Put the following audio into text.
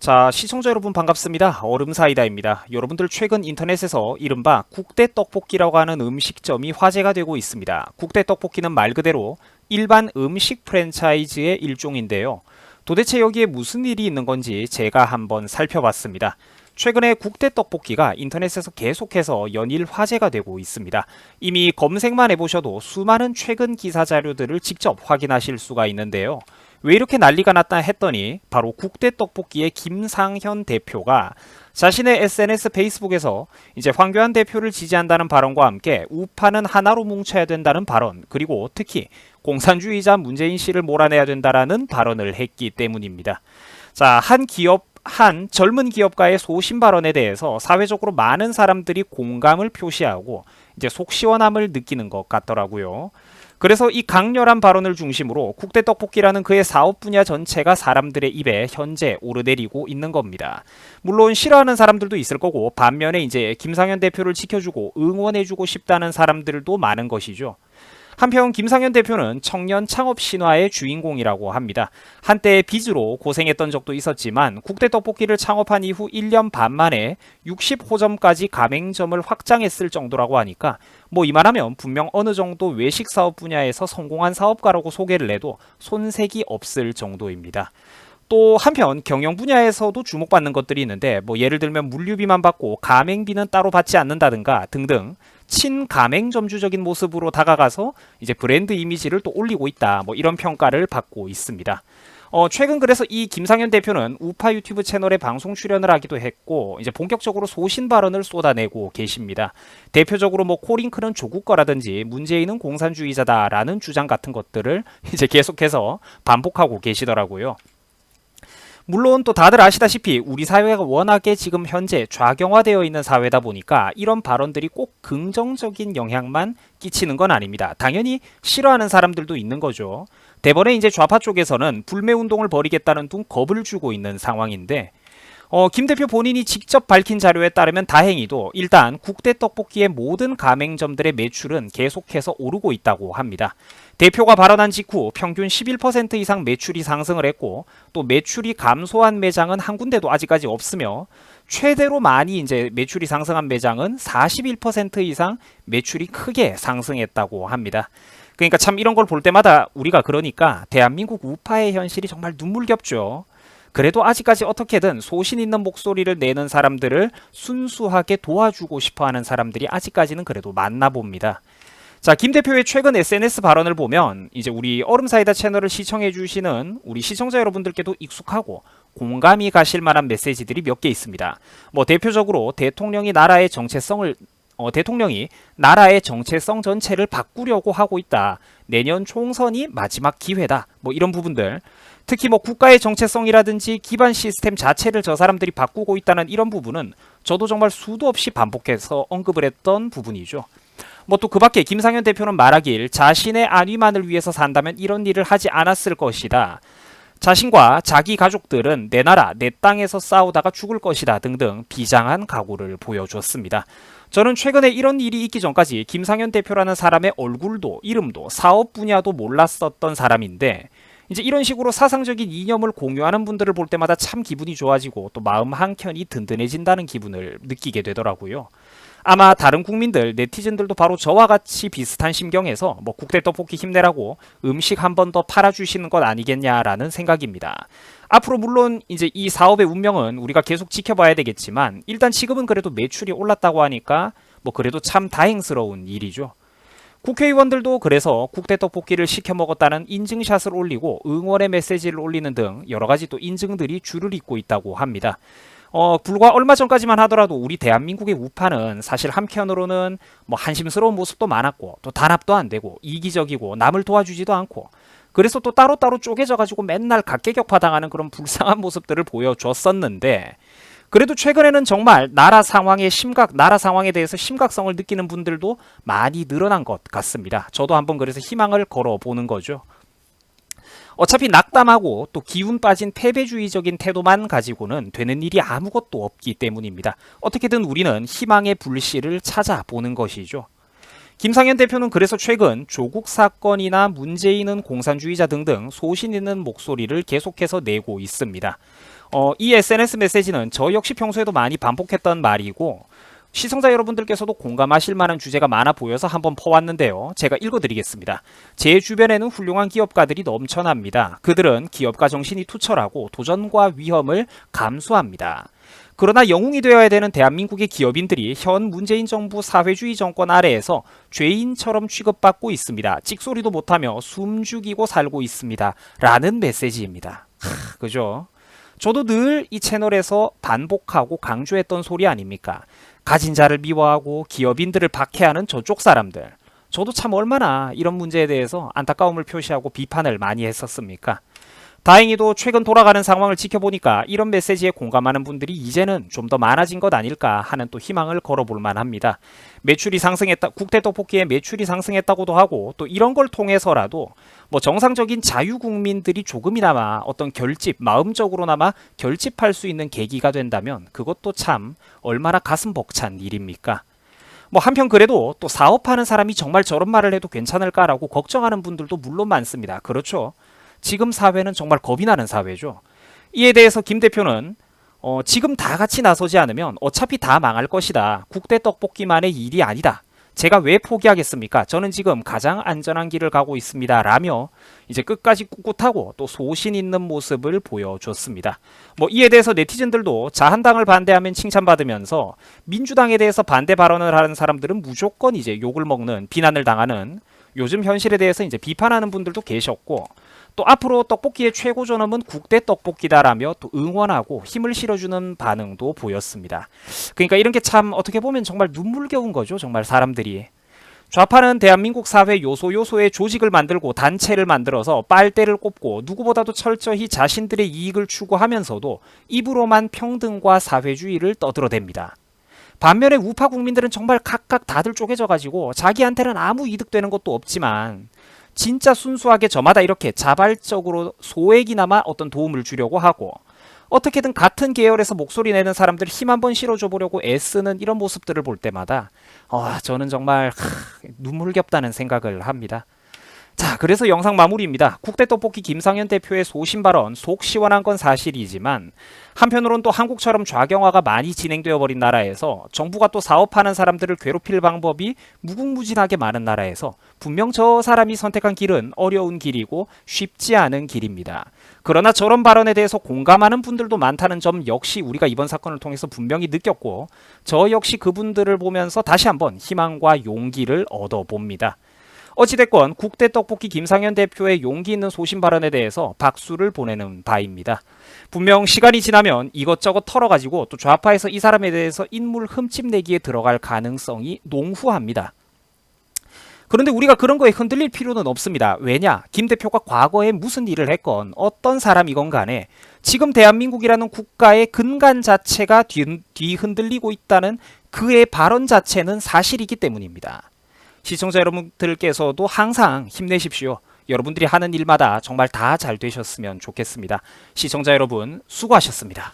자, 시청자 여러분 반갑습니다. 얼음사이다입니다. 여러분들 최근 인터넷에서 이른바 국대떡볶이라고 하는 음식점이 화제가 되고 있습니다. 국대떡볶이는 말 그대로 일반 음식 프랜차이즈의 일종인데요. 도대체 여기에 무슨 일이 있는 건지 제가 한번 살펴봤습니다. 최근에 국대떡볶이가 인터넷에서 계속해서 연일 화제가 되고 있습니다. 이미 검색만 해보셔도 수많은 최근 기사 자료들을 직접 확인하실 수가 있는데요. 왜 이렇게 난리가 났다 했더니 바로 국대떡볶이의 김상현 대표가 자신의 SNS 페이스북에서 이제 황교안 대표를 지지한다는 발언과 함께 우파는 하나로 뭉쳐야 된다는 발언, 그리고 특히 공산주의자 문재인 씨를 몰아내야 된다라는 발언을 했기 때문입니다. 자, 한 젊은 기업가의 소신 발언에 대해서 사회적으로 많은 사람들이 공감을 표시하고 이제 속 시원함을 느끼는 것 같더라고요. 그래서 이 강렬한 발언을 중심으로 국대떡볶이라는 그의 사업 분야 전체가 사람들의 입에 현재 오르내리고 있는 겁니다. 물론 싫어하는 사람들도 있을 거고, 반면에 이제 김상현 대표를 지켜주고 응원해주고 싶다는 사람들도 많은 것이죠. 한편 김상현 대표는 청년 창업 신화의 주인공이라고 합니다. 한때 빚으로 고생했던 적도 있었지만 국대떡볶이를 창업한 이후 1년 반 만에 60호점까지 가맹점을 확장했을 정도라고 하니까 뭐 이만하면 분명 어느 정도 외식 사업 분야에서 성공한 사업가라고 소개를 해도 손색이 없을 정도입니다. 또 한편 경영 분야에서도 주목받는 것들이 있는데, 뭐 예를 들면 물류비만 받고 가맹비는 따로 받지 않는다든가 등등 친가맹점주적인 모습으로 다가가서 이제 브랜드 이미지를 또 올리고 있다, 뭐 이런 평가를 받고 있습니다. 최근 그래서 이 김상현 대표는 우파 유튜브 채널에 방송 출연을 하기도 했고, 이제 본격적으로 소신 발언을 쏟아내고 계십니다. 대표적으로 뭐 코링크는 조국 거라든지 문재인은 공산주의자다라는 주장 같은 것들을 이제 계속해서 반복하고 계시더라고요. 물론 또 다들 아시다시피 우리 사회가 워낙에 지금 현재 좌경화되어 있는 사회다 보니까 이런 발언들이 꼭 긍정적인 영향만 끼치는 건 아닙니다. 당연히 싫어하는 사람들도 있는 거죠. 대번에 이제 좌파 쪽에서는 불매운동을 벌이겠다는 둥 겁을 주고 있는 상황인데, 김 대표 본인이 직접 밝힌 자료에 따르면 다행히도 일단 국대떡볶이의 모든 가맹점들의 매출은 계속해서 오르고 있다고 합니다. 대표가 발언한 직후 평균 11% 이상 매출이 상승을 했고, 또 매출이 감소한 매장은 한 군데도 아직까지 없으며, 최대로 많이 이제 매출이 상승한 매장은 41% 이상 매출이 크게 상승했다고 합니다. 그러니까 참 이런 걸 볼 때마다 우리가 그러니까 대한민국 우파의 현실이 정말 눈물겹죠. 그래도 아직까지 어떻게든 소신 있는 목소리를 내는 사람들을 순수하게 도와주고 싶어하는 사람들이 아직까지는 그래도 많나 봅니다. 자, 김 대표의 최근 SNS 발언을 보면 이제 우리 얼음사이다 채널을 시청해 주시는 우리 시청자 여러분들께도 익숙하고 공감이 가실 만한 메시지들이 몇 개 있습니다. 뭐 대표적으로 대통령이 나라의 정체성 전체를 바꾸려고 하고 있다. 내년 총선이 마지막 기회다. 뭐 이런 부분들. 특히 뭐 국가의 정체성이라든지 기반 시스템 자체를 저 사람들이 바꾸고 있다는 이런 부분은 저도 정말 수도 없이 반복해서 언급을 했던 부분이죠. 뭐 또 그 밖에 김상현 대표는 말하길 자신의 안위만을 위해서 산다면 이런 일을 하지 않았을 것이다. 자신과 자기 가족들은 내 나라, 내 땅에서 싸우다가 죽을 것이다 등등 비장한 각오를 보여줬습니다. 저는 최근에 이런 일이 있기 전까지 김상현 대표라는 사람의 얼굴도 이름도 사업 분야도 몰랐었던 사람인데, 이제 이런 식으로 사상적인 이념을 공유하는 분들을 볼 때마다 참 기분이 좋아지고 또 마음 한켠이 든든해진다는 기분을 느끼게 되더라고요. 아마 다른 국민들, 네티즌들도 바로 저와 같이 비슷한 심경에서 뭐 국대떡볶이 힘내라고 음식 한 번 더 팔아주시는 것 아니겠냐라는 생각입니다. 앞으로 물론 이제 이 사업의 운명은 우리가 계속 지켜봐야 되겠지만, 일단 지금은 그래도 매출이 올랐다고 하니까 뭐 그래도 참 다행스러운 일이죠. 국회의원들도 그래서 국대떡볶이를 시켜 먹었다는 인증샷을 올리고 응원의 메시지를 올리는 등 여러 가지 또 인증들이 줄을 잇고 있다고 합니다. 불과 얼마 전까지만 하더라도 우리 대한민국의 우파는 사실 한편으로는 뭐 한심스러운 모습도 많았고, 또 단합도 안 되고 이기적이고 남을 도와주지도 않고, 그래서 또 따로따로 쪼개져가지고 맨날 각계격파 당하는 그런 불쌍한 모습들을 보여줬었는데, 그래도 최근에는 정말 나라 상황에 대해서 심각성을 느끼는 분들도 많이 늘어난 것 같습니다. 저도 한번 그래서 희망을 걸어보는 거죠. 어차피 낙담하고 또 기운 빠진 패배주의적인 태도만 가지고는 되는 일이 아무것도 없기 때문입니다. 어떻게든 우리는 희망의 불씨를 찾아보는 것이죠. 김상현 대표는 그래서 최근 조국 사건이나 문재인은 공산주의자 등등 소신 있는 목소리를 계속해서 내고 있습니다. 이 SNS 메시지는 저 역시 평소에도 많이 반복했던 말이고 시청자 여러분들께서도 공감하실 만한 주제가 많아 보여서 한번 퍼왔는데요. 제가 읽어드리겠습니다. 제 주변에는 훌륭한 기업가들이 넘쳐납니다. 그들은 기업가 정신이 투철하고 도전과 위험을 감수합니다. 그러나 영웅이 되어야 되는 대한민국의 기업인들이 현 문재인 정부 사회주의 정권 아래에서 죄인처럼 취급받고 있습니다. 찍소리도 못하며 숨죽이고 살고 있습니다. 라는 메시지입니다. 그죠? 저도 늘 이 채널에서 반복하고 강조했던 소리 아닙니까? 가진 자를 미워하고 기업인들을 박해하는 저쪽 사람들. 저도 참 얼마나 이런 문제에 대해서 안타까움을 표시하고 비판을 많이 했었습니까? 다행히도 최근 돌아가는 상황을 지켜보니까 이런 메시지에 공감하는 분들이 이제는 좀 더 많아진 것 아닐까 하는 또 희망을 걸어볼 만합니다. 매출이 상승했다, 국대 떡볶이의 매출이 상승했다고도 하고 또 이런 걸 통해서라도 뭐 정상적인 자유국민들이 조금이나마 어떤 결집, 마음적으로나마 결집할 수 있는 계기가 된다면 그것도 참 얼마나 가슴 벅찬 일입니까? 뭐 한편 그래도 또 사업하는 사람이 정말 저런 말을 해도 괜찮을까라고 걱정하는 분들도 물론 많습니다. 그렇죠. 지금 사회는 정말 겁이 나는 사회죠. 이에 대해서 김 대표는 지금 다 같이 나서지 않으면 어차피 다 망할 것이다. 국대 떡볶이만의 일이 아니다. 제가 왜 포기하겠습니까? 저는 지금 가장 안전한 길을 가고 있습니다. 라며 이제 끝까지 꿋꿋하고 또 소신 있는 모습을 보여줬습니다. 뭐 이에 대해서 네티즌들도 자한당을 반대하면 칭찬받으면서 민주당에 대해서 반대 발언을 하는 사람들은 무조건 이제 욕을 먹는, 비난을 당하는 요즘 현실에 대해서 이제 비판하는 분들도 계셨고 또 앞으로 떡볶이의 최고 존엄은 국대 떡볶이다라며 또 응원하고 힘을 실어주는 반응도 보였습니다. 그러니까 이런 게 참 어떻게 보면 정말 눈물겨운 거죠. 정말 사람들이. 좌파는 대한민국 사회 요소요소의 조직을 만들고 단체를 만들어서 빨대를 꼽고 누구보다도 철저히 자신들의 이익을 추구하면서도 입으로만 평등과 사회주의를 떠들어댑니다. 반면에 우파 국민들은 정말 각각 다들 쪼개져가지고 자기한테는 아무 이득되는 것도 없지만 진짜 순수하게 저마다 이렇게 자발적으로 소액이나마 어떤 도움을 주려고 하고 어떻게든 같은 계열에서 목소리 내는 사람들 힘 한번 실어줘 보려고 애쓰는 이런 모습들을 볼 때마다 저는 정말 눈물겹다는 생각을 합니다. 자, 그래서 영상 마무리입니다. 국대떡볶이 김상현 대표의 소신 발언 속 시원한 건 사실이지만 한편으론 또 한국처럼 좌경화가 많이 진행되어 버린 나라에서 정부가 또 사업하는 사람들을 괴롭힐 방법이 무궁무진하게 많은 나라에서 분명 저 사람이 선택한 길은 어려운 길이고 쉽지 않은 길입니다. 그러나 저런 발언에 대해서 공감하는 분들도 많다는 점 역시 우리가 이번 사건을 통해서 분명히 느꼈고 저 역시 그분들을 보면서 다시 한번 희망과 용기를 얻어봅니다. 어찌됐건 국대 떡볶이 김상현 대표의 용기 있는 소신 발언에 대해서 박수를 보내는 바입니다. 분명 시간이 지나면 이것저것 털어가지고 또 좌파에서 이 사람에 대해서 인물 흠집내기에 들어갈 가능성이 농후합니다. 그런데 우리가 그런 거에 흔들릴 필요는 없습니다. 왜냐? 김 대표가 과거에 무슨 일을 했건 어떤 사람이건 간에 지금 대한민국이라는 국가의 근간 자체가 뒤흔들리고 있다는 그의 발언 자체는 사실이기 때문입니다. 시청자 여러분들께서도 항상 힘내십시오. 여러분들이 하는 일마다 정말 다 잘 되셨으면 좋겠습니다. 시청자 여러분 수고하셨습니다.